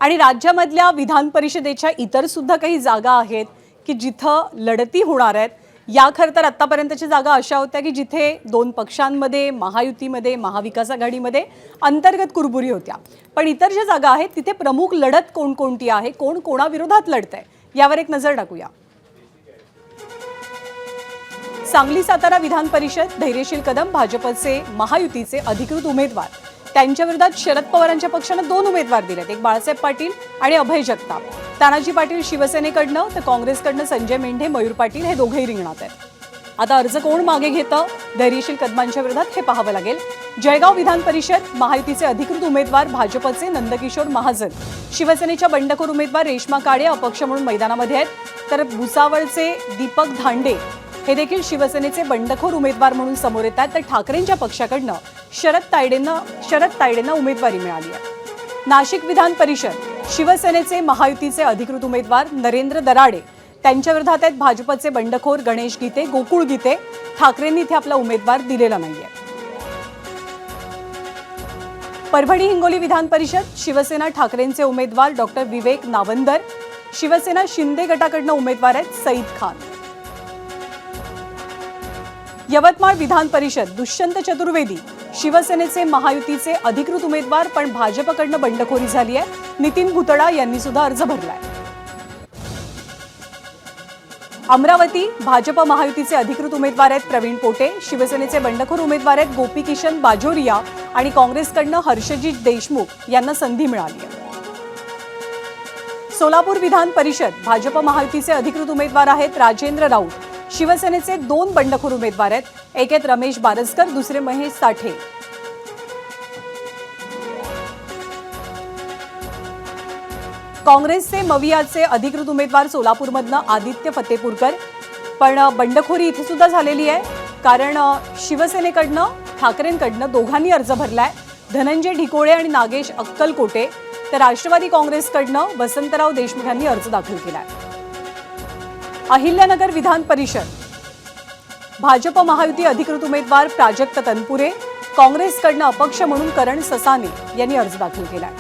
आणि राज्यामधल्या विधान परिषदेच्या इतर सुद्धा काही जागा आहेत की जिथं लढती होणार आहेत। या खरं तर आतापर्यंतच्या जागा अशा होत्या की जिथे दोन पक्षांमध्ये, महायुतीमध्ये, महाविकास आघाडीमध्ये अंतर्गत कुरबुरी होत्या। पण इतर ज्या जागा आहेत तिथे प्रमुख लढत कोणकोणती आहे, कोण कोणाविरोधात लढतंय यावर एक नजर टाकूया। सांगली सातारा विधान परिषद धैर्यशील कदम भाजपचे महायुतीचे अधिकृत उमेदवार, त्यांच्या विरोधात शरद पवारांच्या पक्षाने दोन उमेदवार दिलेत, एक बाळासाहेब पाटील आणि अभय जगताप। तानाजी पाटील शिवसेनेकडनं तर काँग्रेसकडनं संजय मेंढे, मयूर पाटील हे दोघेही रिंगणात आहेत। आता अर्ज कोण मागे घेतं धैर्यशील कदमांच्या विरोधात हे पाहावं लागेल। जळगाव विधान परिषद महायुतीचे अधिकृत उमेदवार भाजपचे नंदकिशोर महाजन, शिवसेनेच्या बंडखोर उमेदवार रेश्मा काळे अपक्ष म्हणून मैदानामध्ये आहेत, तर भुसावळचे दीपक धांडे हे देखील शिवसेनेचे बंडखोर उमेदवार म्हणून समोर येतात। तर ठाकरेंच्या पक्षाकडनं शरद तायडेंना उमेदवारी मिळाली आहे। नाशिक विधान परिषद शिवसेनेचे महायुतीचे अधिकृत उमेदवार नरेंद्र दराडे, त्यांच्या विरोधात आहेत भाजपचे बंडखोर गणेश गीते, गोकुळ गीते। ठाकरेंनी इथे आपला उमेदवार दिलेला नाहीये। परभणी हिंगोली विधान परिषद शिवसेना ठाकरेंचे उमेदवार डॉक्टर विवेक नावंदर, शिवसेना शिंदे गटाकडनं उमेदवार आहेत सईद खान। यवतमाळ विधान परिषद दुष्यंत चतुर्वेदी, शिवसेनेचे महायुतीचे अधिकृत उमेदवार, पण भाजपकडनं बंडखोरी झाली आहे। नितीन भुतडा यांनी सुद्धा अर्ज भरलाय। अमरावती भाजप महायुतीचे अधिकृत उमेदवार आहेत प्रवीण पोटे, शिवसेनेचे बंडखोर उमेदवार आहेत गोपी किशन बाजोरिया आणि काँग्रेसकडनं हर्षजित देशमुख यांना संधी मिळाली आहे। सोलापूर विधान परिषद भाजप महायुतीचे अधिकृत उमेदवार आहेत राजेंद्र राऊत, शिवसेनेचे दोन बंडखोर उमेदवार आहेत, एक आहेत रमेश बारसकर, दुसरे महेश साठे। काँग्रेसचे मवियाचे अधिकृत उमेदवार सोलापूरमधनं आदित्य फतेपूरकर, पण बंडखोरी इथे सुद्धा झालेली आहे, कारण शिवसेनेकडनं ठाकरेंकडनं दोघांनी अर्ज भरलाय, धनंजय ढिकोळे आणि नागेश अक्कलकोटे, तर राष्ट्रवादी काँग्रेसकडनं वसंतराव देशमुख यांनी अर्ज दाखल केलाय। अहिल्यानगर विधान परिषद भाजप महायुती अधिकृत उमेदवार प्राजक्त तनपुरे, काँग्रेसकडनं अपक्ष म्हणून करण ससाने यांनी अर्ज दाखल केलाय।